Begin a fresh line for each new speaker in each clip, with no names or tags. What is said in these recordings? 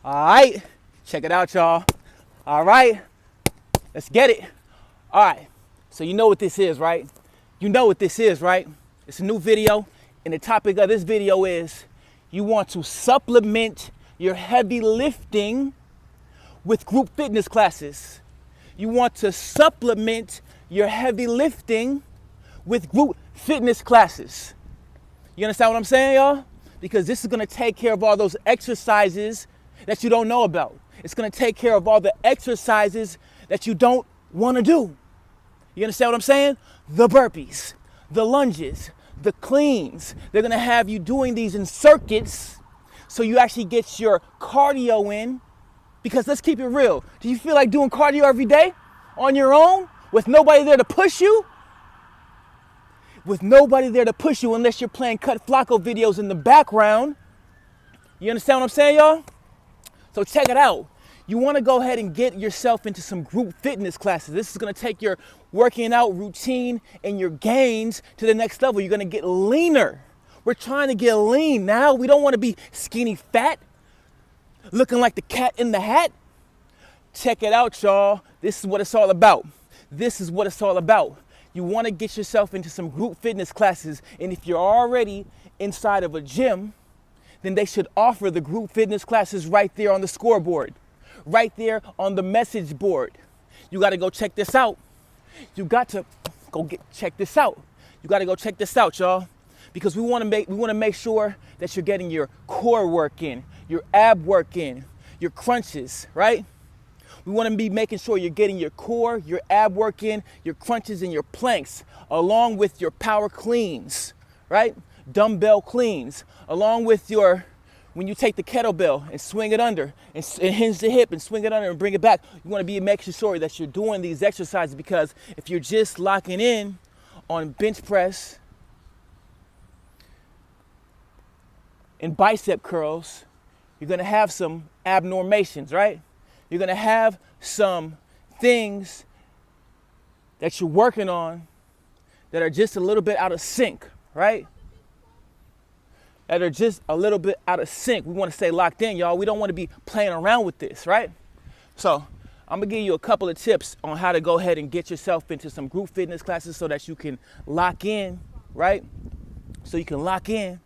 All right, check it out, y'all. All right, let's get it. All right, so you know what this is, right? You know what this is, right? It's a new video, and the topic of this video is you want to supplement your heavy lifting with group fitness classes. You want to supplement your heavy lifting with group fitness classes. You understand what I'm saying, y'all? Because this is gonna take care of all those exercises that you don't know about. It's gonna take care of all the exercises that you don't wanna do. You understand what I'm saying? The burpees, the lunges, the cleans. They're gonna have you doing these in circuits so you actually get your cardio in. Because let's keep it real. Do you feel like doing cardio every day on your own with nobody there to push you? With nobody there to push you unless you're playing KutFlacco videos in the background. You understand what I'm saying, y'all? So check it out. You want to go ahead and get yourself into some group fitness classes. This is going to take your working out routine and your gains to the next level. You're going to get leaner. We're trying to get lean now. We don't want to be skinny fat, looking like the cat in the hat. Check it out, y'all. This is what it's all about. This is what it's all about. You want to get yourself into some group fitness classes, and if you're already inside of a gym, then they should offer the group fitness classes right there on the scoreboard, right there on the message board. You got to go check this out. You got to go check this out. You got to go check this out, y'all, because we want to make sure that you're getting your core work in, your ab work in, your crunches, right? We want to be making sure you're getting your core, your ab work in, your crunches, and your planks, along with your power cleans, right? Dumbbell cleans, along with your, when you take the kettlebell and swing it under and hinge the hip and swing it under and bring it back, you want to be making sure that you're doing these exercises, because if you're just locking in on bench press and bicep curls, you're going to have some abnormations, right? You're going to have some things that you're working on that are just a little bit out of sync, right? That are just a little bit out of sync. We want to stay locked in, y'all. We don't want to be playing around with this, right? So I'm going to give you a couple of tips on how to go ahead and get yourself into some group fitness classes so that you can lock in, right? So you can lock in.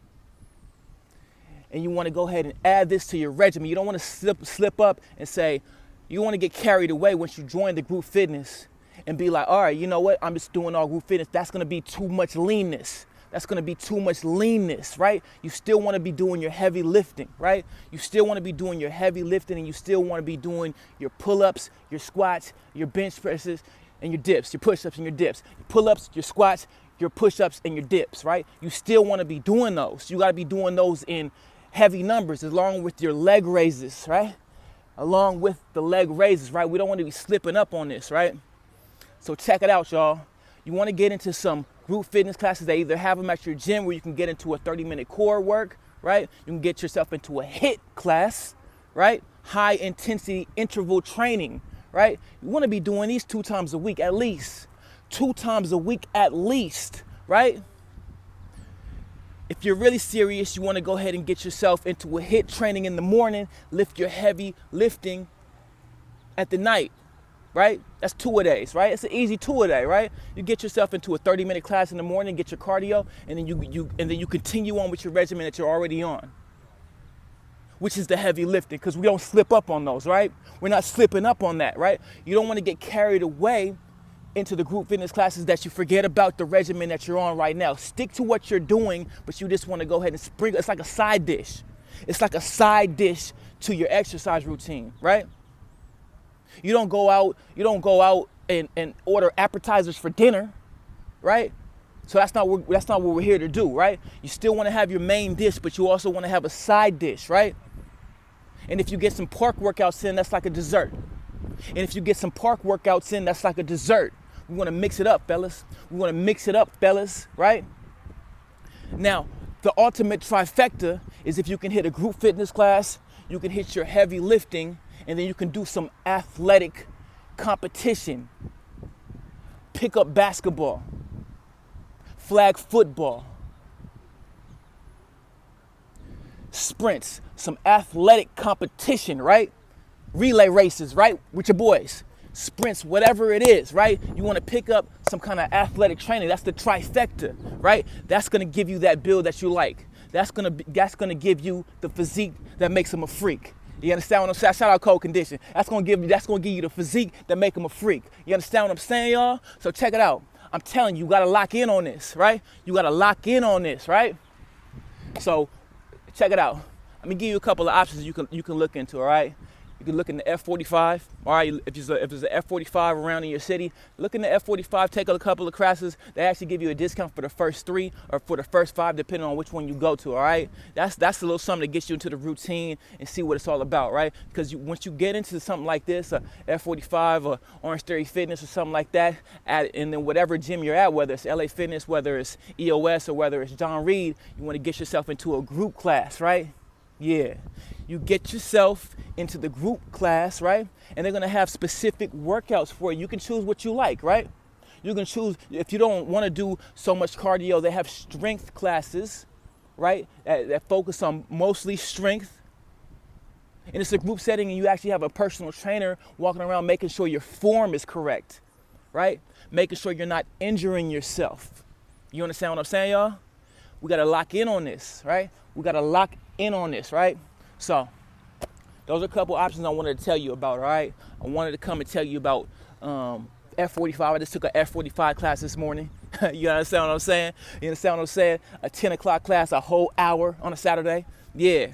And you want to go ahead and add this to your regimen. You don't want to slip up and say, you want to get carried away once you join the group fitness and be like, all right, you know what? I'm just doing all group fitness. That's going to be too much leanness. That's going to be too much leanness, right? You still want to be doing your heavy lifting, right? You still want to be doing your heavy lifting, and you still want to be doing your pull-ups, your squats, your bench presses, and your dips, your push-ups and your dips, your pull-ups, your squats, your push-ups, and your dips, right? You still want to be doing those. You got to be doing those in heavy numbers, along with your leg raises, right? Along with the leg raises, right? We don't want to be slipping up on this, right? So check it out, y'all. You want to get into some group fitness classes. They either have them at your gym where you can get into a 30-minute core work, right? You can get yourself into a HIIT class, right? High intensity interval training, right? You want to be doing these 2 times a week at least. 2 times a week at least, right? If you're really serious, you want to go ahead and get yourself into a HIIT training in the morning, lift your heavy lifting at the night, right? That's 2-a-days, right? It's an easy 2-a-day, right? You get yourself into a 30-minute class in the morning, get your cardio, and then you continue on with your regimen that you're already on, which is the heavy lifting, because we don't slip up on those, right? We're not slipping up on that, right? You don't want to get carried away into the group fitness classes that you forget about the regimen that you're on right now. Stick to what you're doing, but you just want to go ahead and sprinkle. It's like a side dish. It's like a side dish to your exercise routine, right? You don't go out and order appetizers for dinner, right? So that's not what we're here to do, right? You still want to have your main dish, but you also want to have a side dish, right? And if you get some park workouts in, that's like a dessert. And if you get some park workouts in, that's like a dessert. We want to mix it up, fellas. We want to mix it up, fellas, right? Now, the ultimate trifecta is if you can hit a group fitness class, you can hit your heavy lifting, and then you can do some athletic competition. Pick up basketball, flag football, sprints, some athletic competition, right? Relay races, right? With your boys. Sprints, whatever it is, right? You want to pick up some kind of athletic training. That's the trifecta, right? That's going to give you that build that you like. That's going to give you the physique that makes him a freak. You understand what I'm saying? Shout out Cold Condition. That's going to give you the physique that make him a freak. You understand what I'm saying, y'all? So check it out. I'm telling you, you got to lock in on this, right? You got to lock in on this, right? So check it out. Let me give you a couple of options you can look into, all right? You can look in the F45, all right? If there's an F45 around in your city, look in the F45, take a couple of classes. They actually give you a discount for the first 3 or for the first 5, depending on which one you go to, all right? That's a little something to get you into the routine and see what it's all about, right? Because once you get into something like this, F45 or Orange Theory Fitness or something like that, and then whatever gym you're at, whether it's LA Fitness, whether it's EOS, or whether it's John Reed, you want to get yourself into a group class, right? Yeah. You get yourself into the group class, right? And they're going to have specific workouts for you. You can choose what you like, right? You can choose, if you don't want to do so much cardio, they have strength classes, right? That focus on mostly strength. And it's a group setting, and you actually have a personal trainer walking around making sure your form is correct, right? Making sure you're not injuring yourself. You understand what I'm saying, y'all? We got to lock in on this, right? We got to lock in on this, right? So those are a couple options I wanted to tell you about, all right? I wanted to come and tell you about F45. I just took an F45 class this morning. You understand what I'm saying? You understand what I'm saying? A 10 o'clock class, a whole hour on a Saturday. Yeah,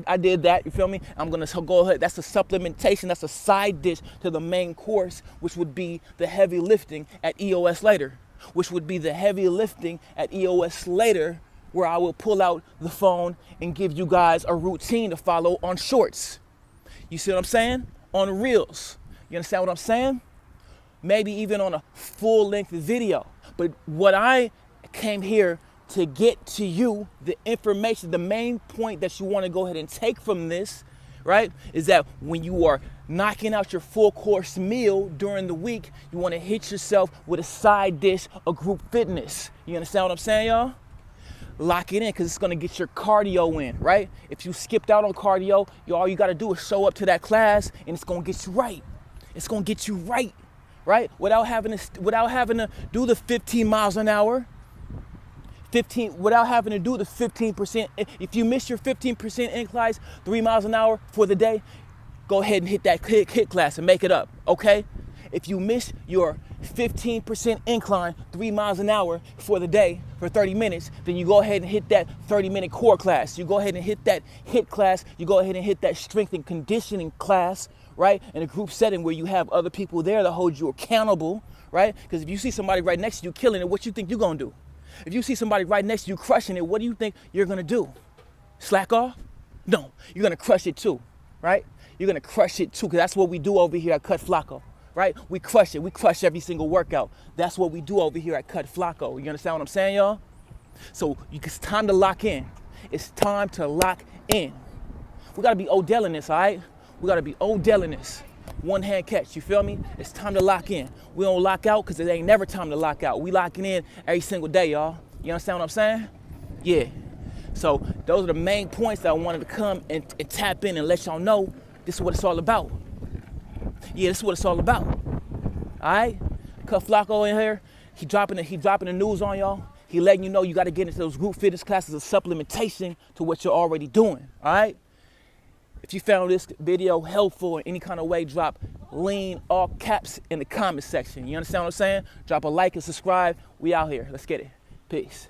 I did that, you feel me? I'm gonna go ahead, that's a supplementation, that's a side dish to the main course, which would be the heavy lifting at EOS later, where I will pull out the phone and give you guys a routine to follow on shorts. You see what I'm saying? On reels. You understand what I'm saying? Maybe even on a full-length video. But what I came here to get to you, the information, the main point that you want to go ahead and take from this, right, is that when you are knocking out your full course meal during the week, you want to hit yourself with a side dish of group fitness. You understand what I'm saying, y'all? Lock it in, because it's going to get your cardio in, right? If you skipped out on cardio, all you got to do is show up to that class, and it's going to get you right. It's going to get you right, right? Without having to do the 15 miles an hour, without having to do the 15%. If you miss your 15% inclines 3 miles an hour for the day, go ahead and hit that hit class and make it up, okay? If you miss your 15% incline 3 miles an hour for the day for 30 minutes, then you go ahead and hit that 30-minute core class. You go ahead and hit that hit class. You go ahead and hit that strength and conditioning class, right? In a group setting where you have other people there to hold you accountable, right? Because if you see somebody right next to you killing it, what you think you're going to do? If you see somebody right next to you crushing it, what do you think you're going to do? Slack off? No, you're going to crush it too, right? You're going to crush it too, because that's what we do over here at KutFlacco. Right? We crush it. We crush every single workout. That's what we do over here at KutFlacco. You understand what I'm saying, y'all? So it's time to lock in. It's time to lock in. We got to be Odell in this, all right? We got to be Odell in this. One hand catch, you feel me? It's time to lock in. We don't lock out because it ain't never time to lock out. We locking in every single day, y'all. You understand what I'm saying? Yeah. So those are the main points that I wanted to come and tap in and let y'all know this is what it's all about. Yeah, this is what it's all about. All right? KutFlacco in here. He dropping the news on y'all. He letting you know you got to get into those group fitness classes of supplementation to what you're already doing. All right? If you found this video helpful in any kind of way, drop lean all caps in the comment section. You understand what I'm saying? Drop a like and subscribe. We out here. Let's get it. Peace.